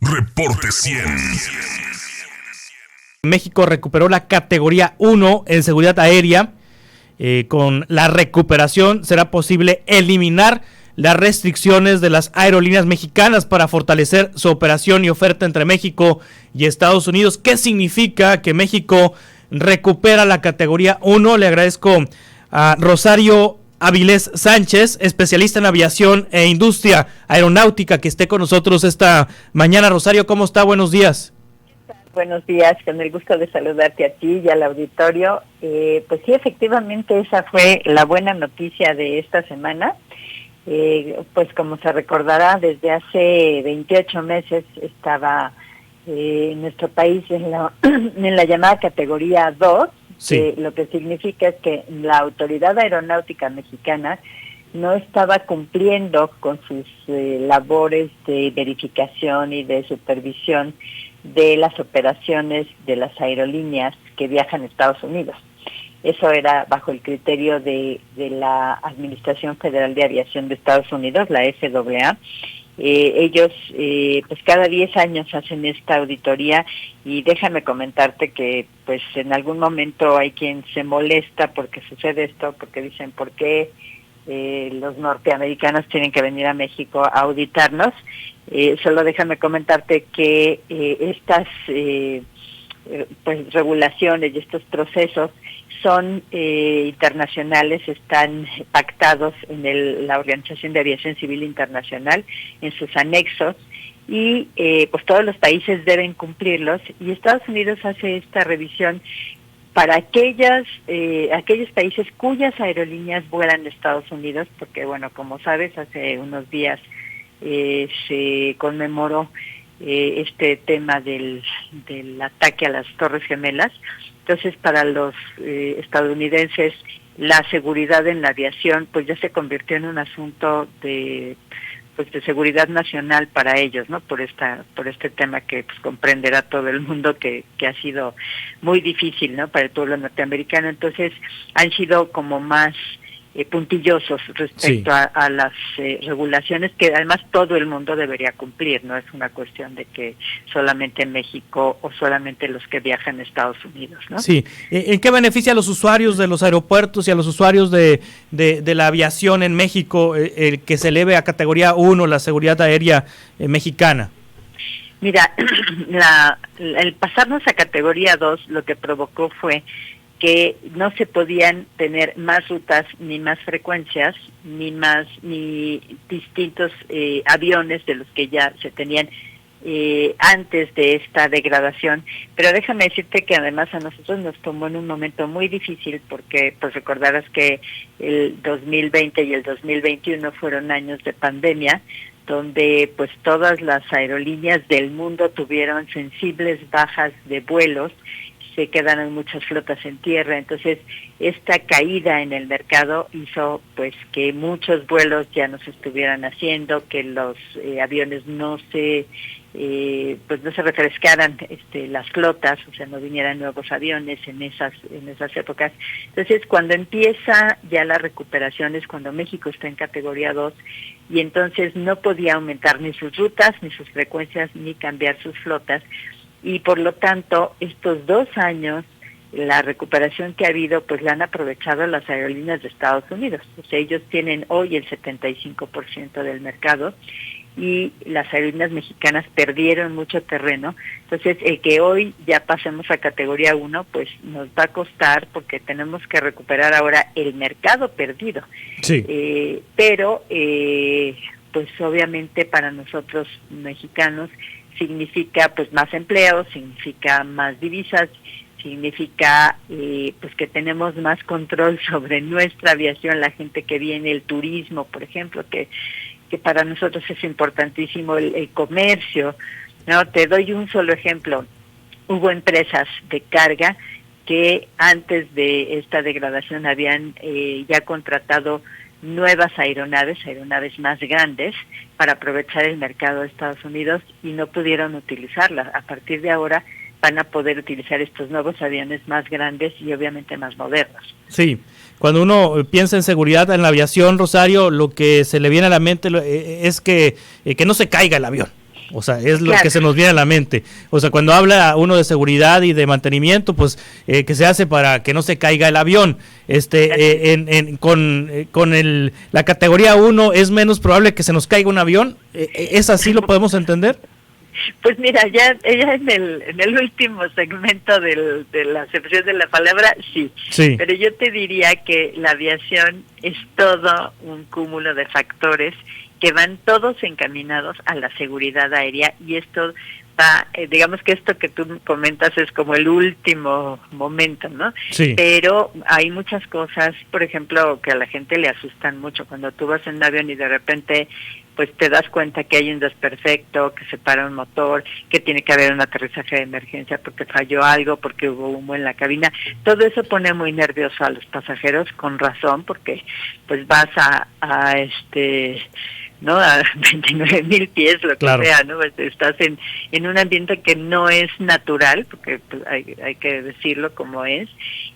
Reporte 100. México recuperó la categoría 1 en seguridad aérea. Con la recuperación será posible eliminar las restricciones de las aerolíneas mexicanas para fortalecer su operación y oferta entre México y Estados Unidos. ¿Qué significa que México recupera la categoría 1? Le agradezco a Rosario Avilés Sánchez, especialista en aviación e industria aeronáutica, que esté con nosotros esta mañana. Rosario, ¿cómo está? Buenos días. Buenos días, con el gusto de saludarte a ti y al auditorio. Pues sí, efectivamente esa fue la buena noticia de esta semana. Pues como se recordará, desde hace 28 meses estaba nuestro país en la llamada categoría 2, sí. Lo que significa es que la Autoridad Aeronáutica Mexicana no estaba cumpliendo con sus labores de verificación y de supervisión de las operaciones de las aerolíneas que viajan a Estados Unidos. Eso era bajo el criterio de la Administración Federal de Aviación de Estados Unidos, la FAA. Ellos pues cada 10 años hacen esta auditoría, y déjame comentarte que pues en algún momento hay quien se molesta porque sucede esto, porque dicen ¿por qué los norteamericanos tienen que venir a México a auditarnos? Solo déjame comentarte que estas pues regulaciones y estos procesos son internacionales, están pactados en la Organización de Aviación Civil Internacional, en sus anexos, y pues todos los países deben cumplirlos, y Estados Unidos hace esta revisión para aquellos países cuyas aerolíneas vuelan a Estados Unidos, porque bueno, como sabes, hace unos días se conmemoró este tema del ataque a las Torres Gemelas. Entonces, para los estadounidenses, la seguridad en la aviación pues ya se convirtió en un asunto de seguridad nacional para ellos, ¿no? Por este tema que pues comprenderá todo el mundo que ha sido muy difícil, ¿no? Para el pueblo norteamericano. Entonces, han sido como más puntillosos respecto a las regulaciones que además todo el mundo debería cumplir. No es una cuestión de que solamente México o solamente los que viajan a Estados Unidos, ¿no? Sí. ¿En qué beneficia a los usuarios de los aeropuertos y a los usuarios de la aviación en México el que se eleve a categoría 1 la seguridad aérea mexicana? Mira, el pasarnos a categoría 2 lo que provocó fue que no se podían tener más rutas, ni más frecuencias, ni distintos aviones de los que ya se tenían antes de esta degradación. Pero déjame decirte que además a nosotros nos tomó en un momento muy difícil, porque pues recordarás que el 2020 y el 2021 fueron años de pandemia, donde pues todas las aerolíneas del mundo tuvieron sensibles bajas de vuelos, se quedaron muchas flotas en tierra. Entonces esta caída en el mercado hizo pues que muchos vuelos ya no se estuvieran haciendo, que los aviones no se refrescaran las flotas, o sea, no vinieran nuevos aviones en esas épocas. Entonces, cuando empieza ya la recuperación es cuando México está en categoría 2, y entonces no podía aumentar ni sus rutas, ni sus frecuencias, ni cambiar sus flotas. Y por lo tanto, estos 2 años, la recuperación que ha habido, pues la han aprovechado las aerolíneas de Estados Unidos. O sea, ellos tienen hoy el 75% del mercado, y las aerolíneas mexicanas perdieron mucho terreno. Entonces, el que hoy ya pasemos a categoría 1, pues nos va a costar, porque tenemos que recuperar ahora el mercado perdido. Sí. Pero pues obviamente para nosotros mexicanos significa pues más empleo, significa más divisas, significa pues que tenemos más control sobre nuestra aviación, la gente que viene, el turismo, por ejemplo, que para nosotros es importantísimo, el comercio, ¿no? Te doy un solo ejemplo. Hubo empresas de carga que antes de esta degradación habían ya contratado nuevas aeronaves más grandes para aprovechar el mercado de Estados Unidos, y no pudieron utilizarlas. A partir de ahora van a poder utilizar estos nuevos aviones más grandes y obviamente más modernos. Sí, cuando uno piensa en seguridad en la aviación, Rosario, lo que se le viene a la mente es que no se caiga el avión. O sea, es lo que se nos viene a la mente. O sea, cuando habla uno de seguridad y de mantenimiento, pues que se hace para que no se caiga el avión. Con la categoría 1 es menos probable que se nos caiga un avión. ¿Es así, lo podemos entender? Pues mira, ya en el último segmento de la acepción de la palabra, sí. Pero yo te diría que la aviación es todo un cúmulo de factores que van todos encaminados a la seguridad aérea, y esto va, digamos que esto que tú comentas es como el último momento, ¿no? Sí. Pero hay muchas cosas, por ejemplo, que a la gente le asustan mucho cuando tú vas en un avión y de repente pues te das cuenta que hay un desperfecto, que se para un motor, que tiene que haber un aterrizaje de emergencia porque falló algo, porque hubo humo en la cabina. Todo eso pone muy nervioso a los pasajeros, con razón, porque pues vas a ¿no? A 29,000 pies, lo que sea, ¿no? Estás en un ambiente que no es natural, porque pues, hay que decirlo como es,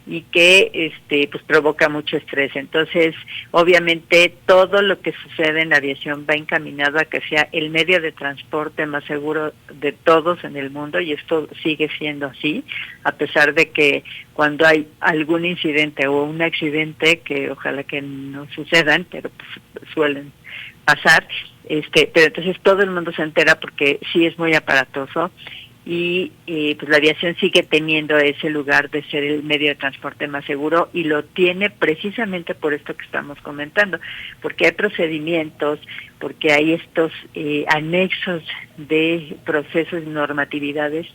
y que pues provoca mucho estrés. Entonces, obviamente, todo lo que sucede en la aviación va encaminado a que sea el medio de transporte más seguro de todos en el mundo, y esto sigue siendo así, a pesar de que cuando hay algún incidente o un accidente, que ojalá que no sucedan, pero pues suelen pasar, pero entonces todo el mundo se entera porque sí es muy aparatoso, y pues la aviación sigue teniendo ese lugar de ser el medio de transporte más seguro, y lo tiene precisamente por esto que estamos comentando, porque hay procedimientos, porque hay estos anexos de procesos y normatividades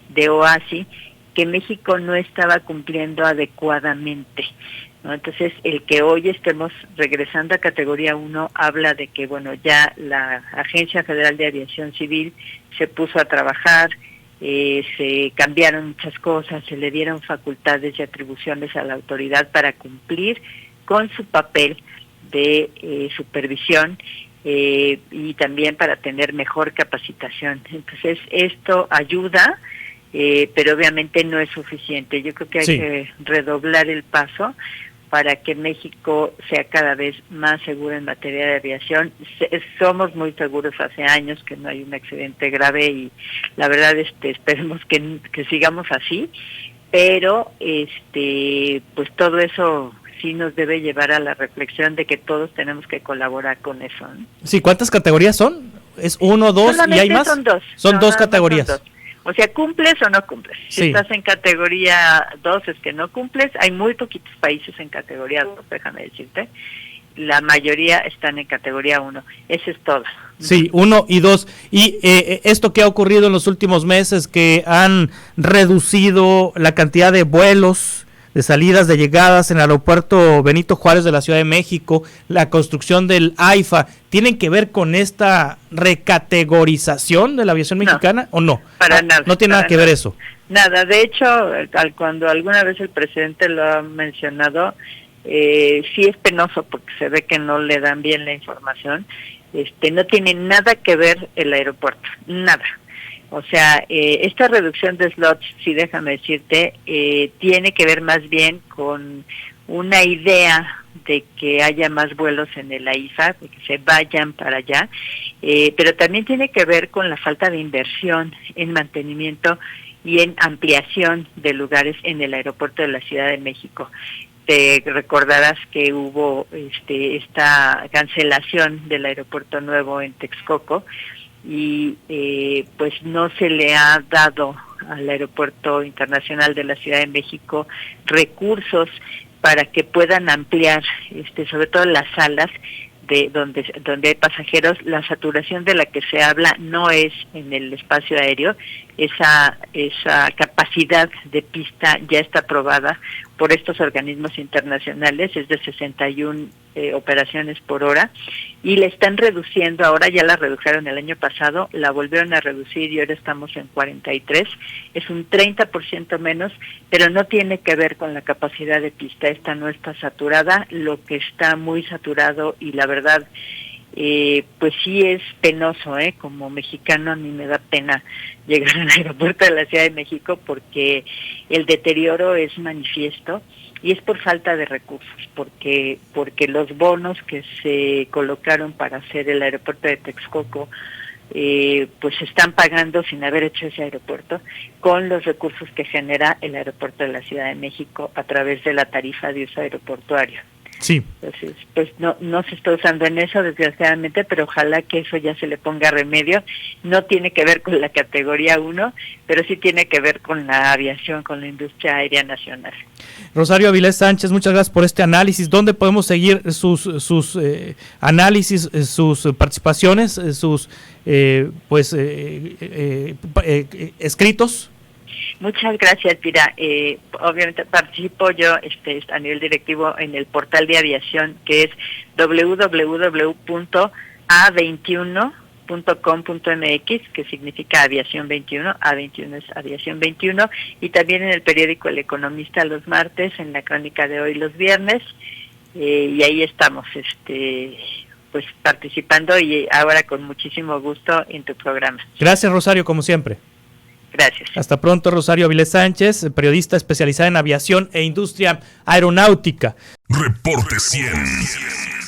de OASI que México no estaba cumpliendo adecuadamente, ¿no? Entonces, el que hoy estemos regresando a categoría 1 habla de que, bueno, ya la Agencia Federal de Aviación Civil se puso a trabajar, se cambiaron muchas cosas, se le dieron facultades y atribuciones a la autoridad para cumplir con su papel de supervisión, y también para tener mejor capacitación. Entonces, esto ayuda, pero obviamente no es suficiente. Yo creo que hay que redoblar el paso para que México sea cada vez más seguro en materia de aviación. Somos muy seguros hace años, que no hay un accidente grave, y la verdad esperemos que sigamos así, pero pues todo eso sí nos debe llevar a la reflexión de que todos tenemos que colaborar con eso, ¿no? Sí, ¿cuántas categorías son? ¿Es 1, 2 y hay más? Son 2. Son 2 categorías. Son 2. O sea, cumples o no cumples. Si estás en categoría 2 es que no cumples. Hay muy poquitos países en categoría 2, déjame decirte. La mayoría están en categoría 1. Eso es todo. Sí, 1 y 2. Y esto que ha ocurrido en los últimos meses, que han reducido la cantidad de vuelos, de salidas, de llegadas en el aeropuerto Benito Juárez de la Ciudad de México, la construcción del AIFA, ¿tienen que ver con esta recategorización de la aviación mexicana o no? Para nada. No tiene nada que ver eso. Nada, de hecho, cuando alguna vez el presidente lo ha mencionado, sí es penoso porque se ve que no le dan bien la información. No tiene nada que ver el aeropuerto, nada. O sea, esta reducción de slots, sí, déjame decirte, tiene que ver más bien con una idea de que haya más vuelos en el AIFA, de que se vayan para allá, pero también tiene que ver con la falta de inversión en mantenimiento y en ampliación de lugares en el aeropuerto de la Ciudad de México. Te recordarás que hubo esta cancelación del aeropuerto nuevo en Texcoco, y pues no se le ha dado al Aeropuerto Internacional de la Ciudad de México recursos para que puedan ampliar, sobre todo las salas de donde hay pasajeros. La saturación de la que se habla no es en el espacio aéreo. Esa capacidad de pista ya está aprobada por estos organismos internacionales, es de 61 operaciones por hora, y la están reduciendo. Ahora ya la redujeron el año pasado, la volvieron a reducir y ahora estamos en 43, es un 30% menos, pero no tiene que ver con la capacidad de pista. Esta no está saturada. Lo que está muy saturado, y la verdad pues sí es penoso, como mexicano a mí me da pena llegar al aeropuerto de la Ciudad de México, porque el deterioro es manifiesto, y es por falta de recursos, porque los bonos que se colocaron para hacer el aeropuerto de Texcoco pues están pagando sin haber hecho ese aeropuerto con los recursos que genera el aeropuerto de la Ciudad de México a través de la tarifa de uso aeroportuario. Sí. Entonces, pues no se está usando en eso, desgraciadamente, pero ojalá que eso ya se le ponga remedio. No tiene que ver con la categoría 1, pero sí tiene que ver con la aviación, con la industria aérea nacional. Rosario Avilés Sánchez, muchas gracias por este análisis. ¿Dónde podemos seguir sus análisis, sus participaciones, sus escritos? Muchas gracias, Pira. Obviamente participo yo a nivel directivo en el portal de aviación, que es www.a21.com.mx, que significa aviación 21, A21 es aviación 21, y también en el periódico El Economista los martes, en la crónica de hoy los viernes, y ahí estamos pues participando, y ahora con muchísimo gusto en tu programa. Gracias, Rosario, como siempre. Gracias. Hasta pronto, Rosario Avilés Sánchez, periodista especializada en aviación e industria aeronáutica. Reporte 100.